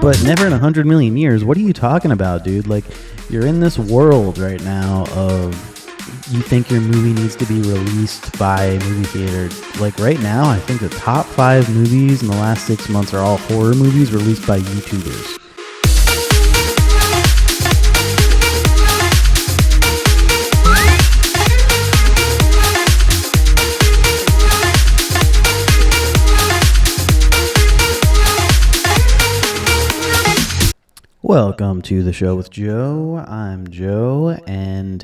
But never in 100 million years. What are you talking about, dude? Like, you're in this world right now of you think your movie needs to be released by a movie theater. Like, right now, I think the top 5 movies in the last 6 months are all horror movies released by YouTubers. Welcome to the show with Joe. I'm Joe, and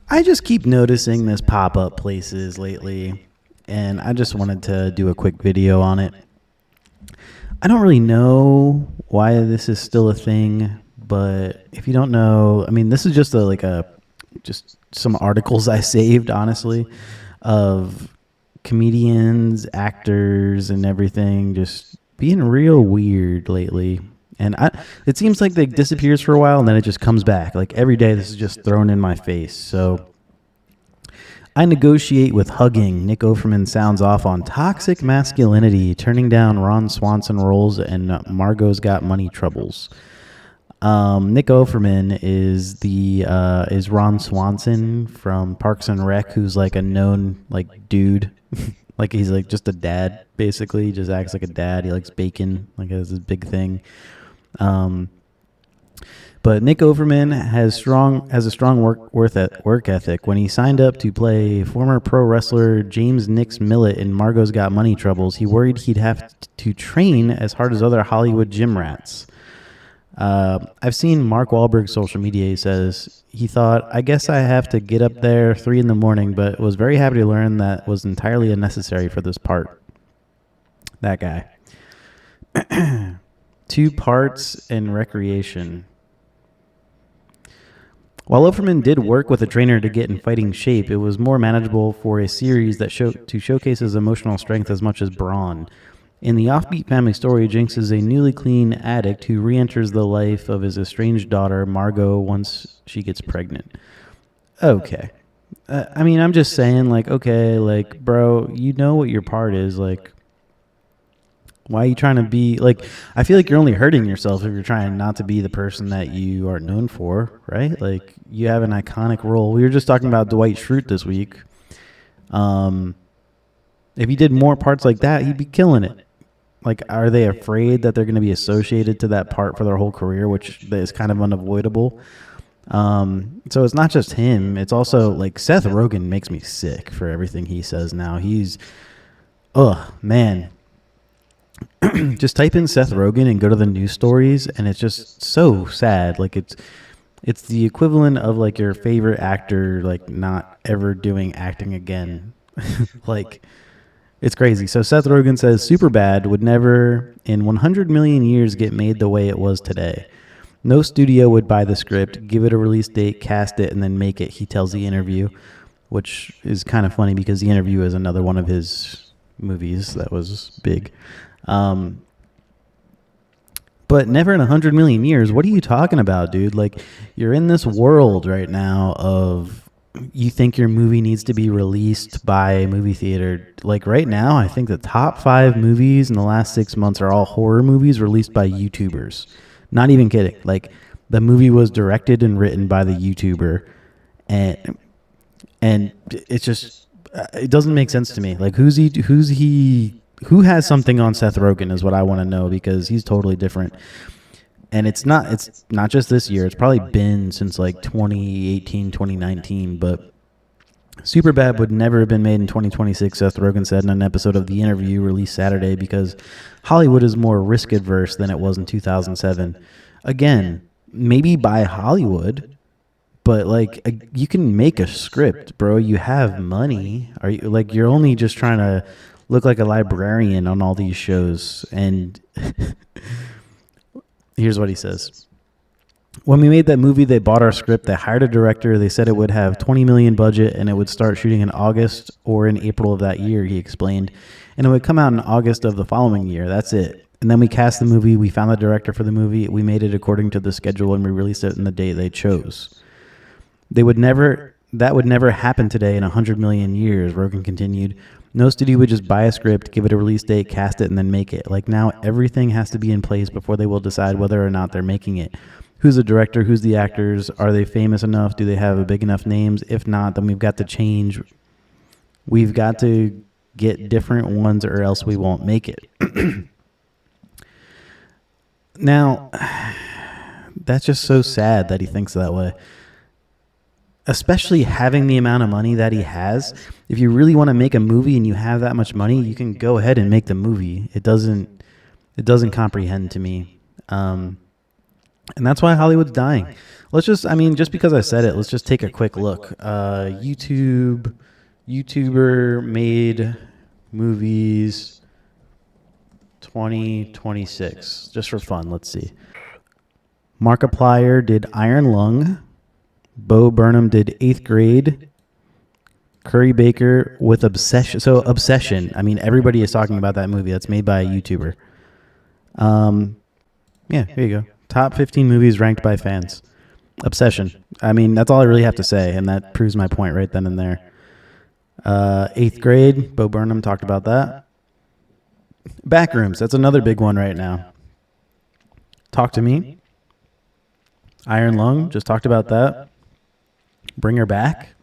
I just keep noticing this pop-up places lately, and I just wanted to do a quick video on it. I don't really know why this is still a thing, but if you don't know, I mean, this is just just some articles I saved, honestly, of comedians, actors, and everything just being real weird lately. And it seems like it disappears for a while and then it just comes back. Like every day, this is just thrown in my face. So I negotiate with hugging. Nick Offerman sounds off on toxic masculinity, turning down Ron Swanson roles, and Margot's got money troubles. Nick Offerman is Ron Swanson from Parks and Rec, who's like a known like dude. Like he's like just a dad, basically. He just acts like a dad. He likes bacon, like that's his big thing. But Nick Offerman has a strong work ethic. When he signed up to play former pro wrestler James Nix Millett in Margot's Got Money Troubles, he worried he'd have to train as hard as other Hollywood gym rats. I've seen Mark Wahlberg's social media. He says he thought, I guess I have to get up there 3 a.m, but was very happy to learn that was entirely unnecessary for this part. That guy. 2 parts in recreation. While Offerman did work with a trainer to get in fighting shape, it was more manageable for a series that showcase his emotional strength as much as brawn. In the offbeat family story, Jinx is a newly clean addict who re-enters the life of his estranged daughter, Margot, once she gets pregnant. Okay. I mean, I'm just saying, like, okay, like, bro, you know what your part is, like, why are you trying to be, like, I feel like you're only hurting yourself if you're trying not to be the person that you are known for, right? Like, you have an iconic role. We were just talking about Dwight Schrute this week. If he did more parts like that, he'd be killing it. Like, are they afraid that they're going to be associated to that part for their whole career, which is kind of unavoidable? So it's not just him. It's also, like, Seth Rogen makes me sick for everything he says now. Man. Just type in Seth Rogen and go to the news stories, and it's just so sad. Like, it's the equivalent of, like, your favorite actor, like, not ever doing acting again. Like, it's crazy. So Seth Rogen says Superbad would never in 100 million years get made the way it was today. No studio would buy the script, give it a release date, cast it, and then make it, he tells The Interview, which is kind of funny because The Interview is another one of his movies that was big. But never in 100 million years. What are you talking about, dude? Like, you're in this world right now of you think your movie needs to be released by a movie theater. Like, right now, I think the top 5 movies in the last 6 months are all horror movies released by YouTubers. Not even kidding. Like, the movie was directed and written by the YouTuber, and it's just, it doesn't make sense to me. Like, who has something on Seth Rogen is what I want to know, because he's totally different. And it's not just this year. It's probably been since like 2018, 2019. But Superbad would never have been made in 2026, Seth Rogen said in an episode of The Interview released Saturday, because Hollywood is more risk adverse than it was in 2007. Again, maybe by Hollywood, but like you can make a script, bro. You have money. Are you like you're only just trying to look like a librarian on all these shows? And here's what he says. When we made that movie, they bought our script, they hired a director, they said it would have $20 million budget and it would start shooting in August or in April of that year, he explained. And it would come out in August of the following year. That's it. And then we cast the movie, we found the director for the movie, we made it according to the schedule, and we released it in the date they chose. That would never happen today in 100 million years, Rogen continued. No studio would just buy a script, give it a release date, cast it, and then make it. Like now, everything has to be in place before they will decide whether or not they're making it. Who's the director? Who's the actors? Are they famous enough? Do they have a big enough names? If not, then we've got to change. We've got to get different ones or else we won't make it. Now, that's just so sad that he thinks that way. Especially having the amount of money that he has. If you really want to make a movie and you have that much money, you can go ahead and make the movie. It doesn't comprehend to me. And that's why Hollywood's dying. Just because I said it, let's just take a quick look. YouTuber made movies 2026. Just for fun, let's see. Markiplier did Iron Lung. Bo Burnham did 8th Grade. Curry Baker with Obsession. So Obsession. I mean, everybody is talking about that movie. That's made by a YouTuber. Yeah, here you go. Top 15 movies ranked by fans. Obsession. I mean, that's all I really have to say, and that proves my point right then and there. 8th Grade. Bo Burnham talked about that. Backrooms. That's another big one right now. Talk to Me. Iron Lung. Just talked about that. Bring Her Back.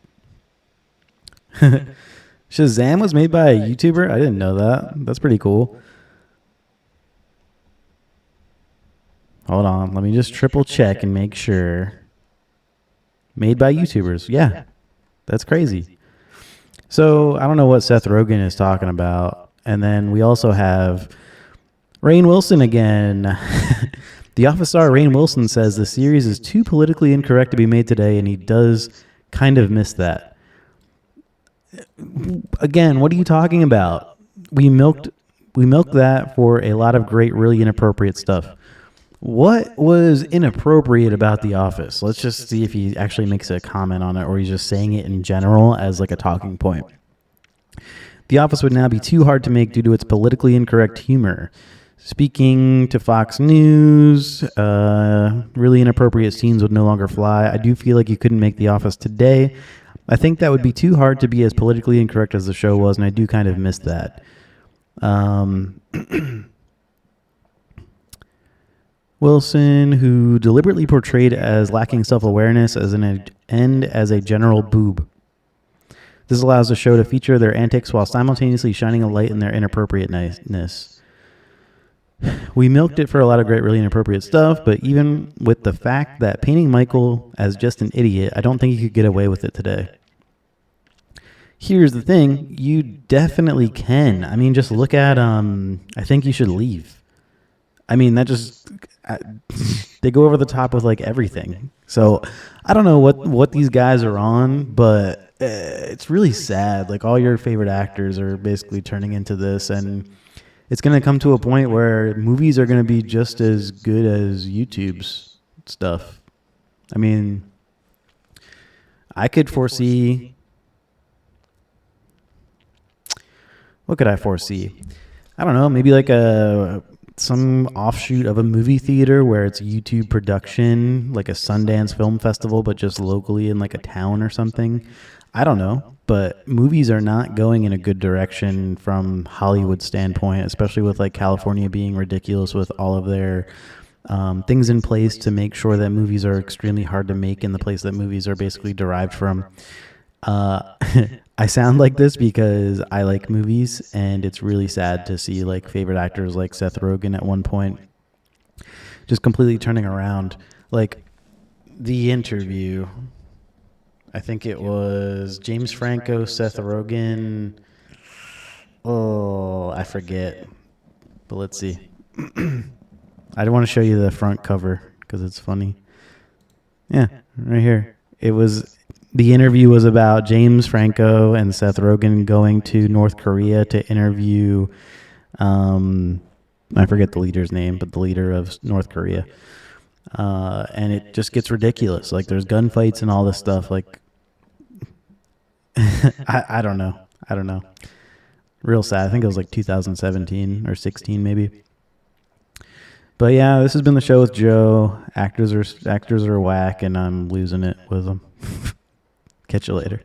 Shazam was made by a YouTuber? I didn't know that. That's pretty cool. Hold on. Let me just triple check and make sure. Made by YouTubers. Yeah. That's crazy. So I don't know what Seth Rogen is talking about. And then we also have Rainn Wilson again. The Office star Rainn Wilson says the series is too politically incorrect to be made today, and he does kind of miss that. Again, what are you talking about? We milked that for a lot of great, really inappropriate stuff. What was inappropriate about The Office? Let's just see if he actually makes a comment on it, or he's just saying it in general as like a talking point. The Office would now be too hard to make due to its politically incorrect humor. Speaking to Fox News, really inappropriate scenes would no longer fly. I do feel like you couldn't make The Office today. I think that would be too hard to be as politically incorrect as the show was, and I do kind of miss that. Wilson, who deliberately portrayed as lacking self-awareness as as a general boob. This allows the show to feature their antics while simultaneously shining a light in their inappropriateness. We milked it for a lot of great, really inappropriate stuff, but even with the fact that painting Michael as just an idiot, I don't think you could get away with it today. Here's the thing, you definitely can. I mean, just look at, I Think You Should Leave. I mean, that just, they go over the top with like everything. So I don't know what these guys are on, but it's really sad. Like all your favorite actors are basically turning into this, and it's going to come to a point where movies are going to be just as good as YouTube's stuff. I mean, I could foresee... What could I foresee? I don't know, maybe like some offshoot of a movie theater where it's YouTube production, like a Sundance Film Festival, but just locally in like a town or something. I don't know. But movies are not going in a good direction from Hollywood's standpoint, especially with like California being ridiculous with all of their things in place to make sure that movies are extremely hard to make in the place that movies are basically derived from. I sound like this because I like movies, and it's really sad to see like favorite actors like Seth Rogen at one point just completely turning around. Like The Interview, I think it was James Franco, Seth Rogen. Oh, I forget. But let's see. I want to show you the front cover because it's funny. Yeah, right here. The interview was about James Franco and Seth Rogen going to North Korea to interview, I forget the leader's name, but the leader of North Korea. And it just gets ridiculous. Like there's gunfights and all this stuff. Like, I don't know. Real sad. I think it was like 2017 or 16 maybe. But yeah, this has been the show with Joe. Actors are whack, and I'm losing it with them. Catch you later.